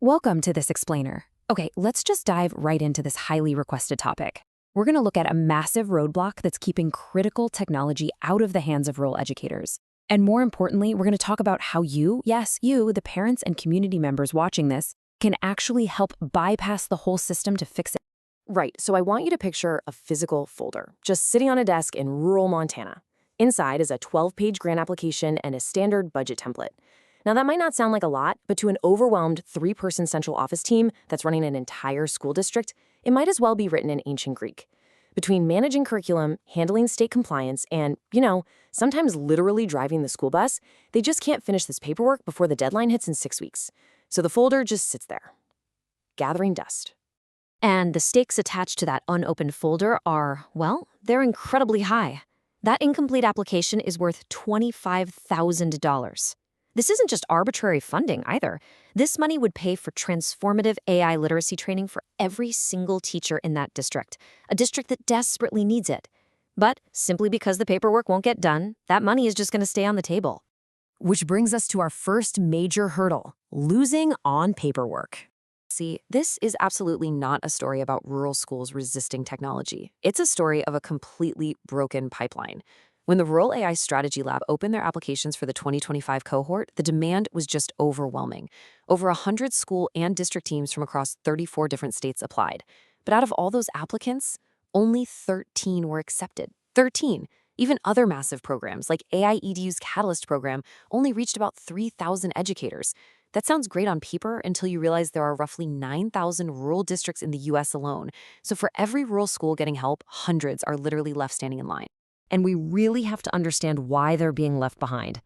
Welcome to this explainer. Okay, let's just dive right into this highly requested topic. We're going to look at a massive roadblock that's keeping critical technology out of the hands of rural educators. And more importantly, we're going to talk about how you, yes, you, the parents and community members watching this, can actually help bypass the whole system to fix it. Right, so I want you to picture a physical folder, just sitting on a desk in rural Montana. Inside is a 12-page grant application and a standard budget template. Now, that might not sound like a lot, but to an overwhelmed 3-person central office team that's running an entire school district, it might as well be written in ancient Greek. Between managing curriculum, handling state compliance, and, sometimes literally driving the school bus, they just can't finish this paperwork before the deadline hits in 6 weeks. So the folder just sits there, gathering dust. And the stakes attached to that unopened folder are, well, they're incredibly high. That incomplete application is worth $25,000. This isn't just arbitrary funding either. This money would pay for transformative AI literacy training for every single teacher in that district, a district that desperately needs it. But simply because the paperwork won't get done, that money is just going to stay on the table. Which brings us to our first major hurdle, losing on paperwork. See, this is absolutely not a story about rural schools resisting technology. It's a story of a completely broken pipeline. When the Rural AI Strategy Lab opened their applications for the 2025 cohort, the demand was just overwhelming. Over 100 school and district teams from across 34 different states applied. But out of all those applicants, only 13 were accepted. 13! Even other massive programs, like aiEDU's Catalyst program, only reached about 3,000 educators. That sounds great on paper until you realize there are roughly 9,000 rural districts in the U.S. alone. So for every rural school getting help, hundreds are literally left standing in line. And we really have to understand why they're being left behind.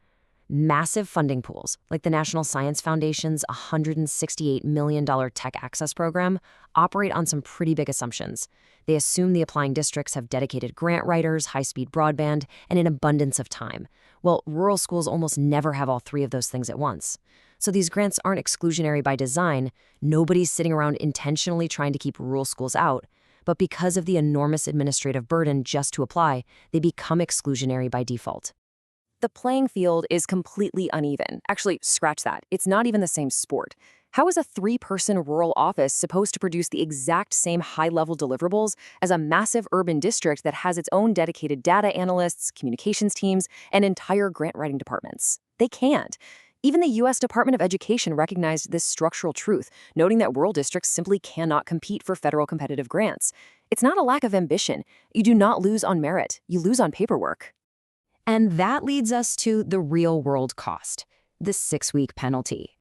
Massive funding pools, like the National Science Foundation's $168 million Tech Access Program, operate on some pretty big assumptions. They assume the applying districts have dedicated grant writers, high-speed broadband, and an abundance of time. Well, rural schools almost never have all three of those things at once. So these grants aren't exclusionary by design. Nobody's sitting around intentionally trying to keep rural schools out. But because of the enormous administrative burden just to apply, they become exclusionary by default. The playing field is completely uneven. Actually, scratch that. It's not even the same sport. How is a 3-person rural office supposed to produce the exact same high-level deliverables as a massive urban district that has its own dedicated data analysts, communications teams, and entire grant-writing departments? They can't. Even the U.S. Department of Education recognized this structural truth, noting that rural districts simply cannot compete for federal competitive grants. It's not a lack of ambition. You do not lose on merit. You lose on paperwork. And that leads us to the real-world cost, the 6-week penalty.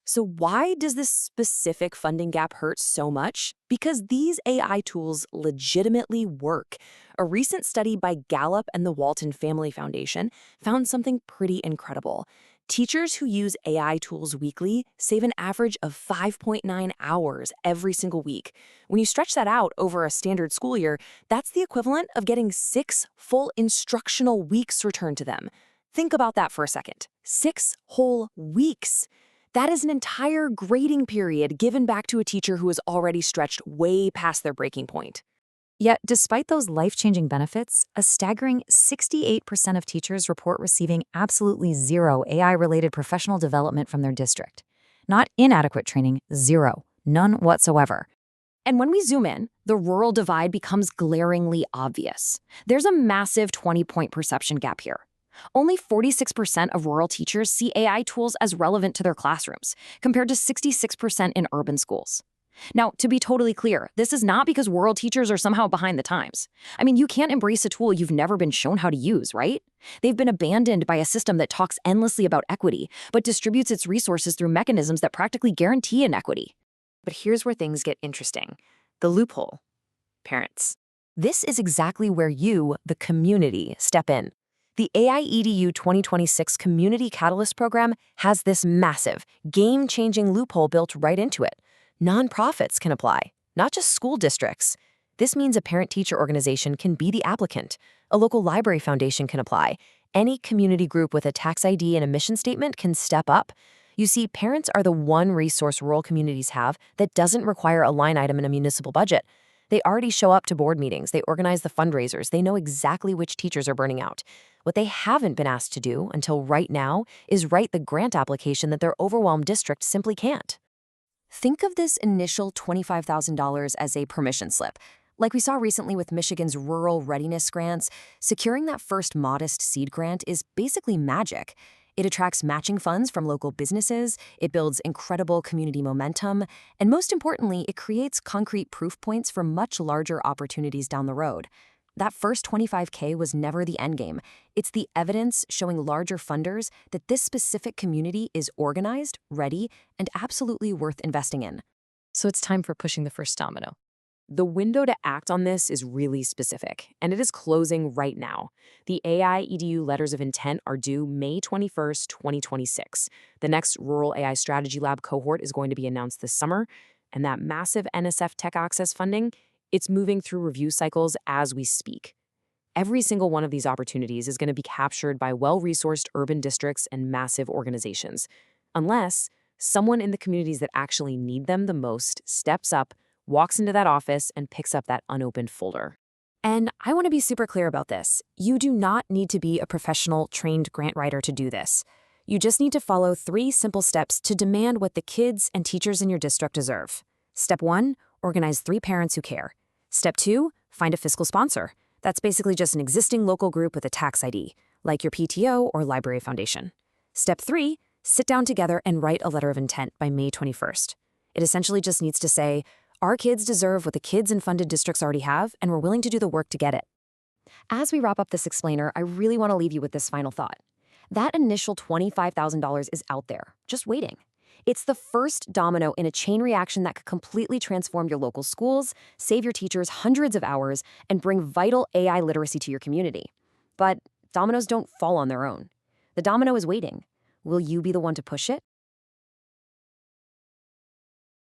So why does this specific funding gap hurt so much? Because these AI tools legitimately work. A recent study by Gallup and the Walton Family Foundation found something pretty incredible. Teachers who use AI tools weekly save an average of 5.9 hours every single week. When you stretch that out over a standard school year, that's the equivalent of getting 6 full instructional weeks returned to them. Think about that for a second. 6 whole weeks. That is an entire grading period given back to a teacher who is already stretched way past their breaking point. Yet, despite those life-changing benefits, a staggering 68% of teachers report receiving absolutely zero AI-related professional development from their district. Not inadequate training, zero. None whatsoever. And when we zoom in, the rural divide becomes glaringly obvious. There's a massive 20-point perception gap here. Only 46% of rural teachers see AI tools as relevant to their classrooms, compared to 66% in urban schools. Now, to be totally clear, this is not because rural teachers are somehow behind the times. I mean, you can't embrace a tool you've never been shown how to use, right? They've been abandoned by a system that talks endlessly about equity, but distributes its resources through mechanisms that practically guarantee inequity. But here's where things get interesting. The loophole. Parents. This is exactly where you, the community, step in. The aiEDU 2026 Community Catalyst program has this massive, game-changing loophole built right into it. Nonprofits can apply, not just school districts. This means a parent-teacher organization can be the applicant. A local library foundation can apply. Any community group with a tax ID and a mission statement can step up. You see, parents are the one resource rural communities have that doesn't require a line item in a municipal budget. They already show up to board meetings, they organize the fundraisers, they know exactly which teachers are burning out. What they haven't been asked to do until right now is write the grant application that their overwhelmed district simply can't. Think of this initial $25,000 as a permission slip. Like we saw recently with Michigan's rural readiness grants, securing that first modest seed grant is basically magic. It attracts matching funds from local businesses, it builds incredible community momentum, and most importantly, it creates concrete proof points for much larger opportunities down the road. That first 25K was never the endgame. It's the evidence showing larger funders that this specific community is organized, ready, and absolutely worth investing in. So it's time for pushing the first domino. The window to act on this is really specific, and it is closing right now. The AIEDU letters of intent are due May 21st, 2026. The next Rural AI Strategy Lab cohort is going to be announced this summer, and that massive NSF Tech Access funding, it's moving through review cycles as we speak. Every single one of these opportunities is going to be captured by well-resourced urban districts and massive organizations, unless someone in the communities that actually need them the most steps up, walks into that office, and picks up that unopened folder. And I want to be super clear about this. You do not need to be a professional, trained grant writer to do this. You just need to follow 3 simple steps to demand what the kids and teachers in your district deserve. Step 1, organize 3 parents who care. Step 2, find a fiscal sponsor. That's basically just an existing local group with a tax ID, like your PTO or library foundation. Step 3, sit down together and write a letter of intent by May 21st. It essentially just needs to say, our kids deserve what the kids in funded districts already have, and we're willing to do the work to get it. As we wrap up this explainer, I really want to leave you with this final thought. That initial $25,000 is out there, just waiting. It's the first domino in a chain reaction that could completely transform your local schools, save your teachers hundreds of hours, and bring vital AI literacy to your community. But dominoes don't fall on their own. The domino is waiting. Will you be the one to push it?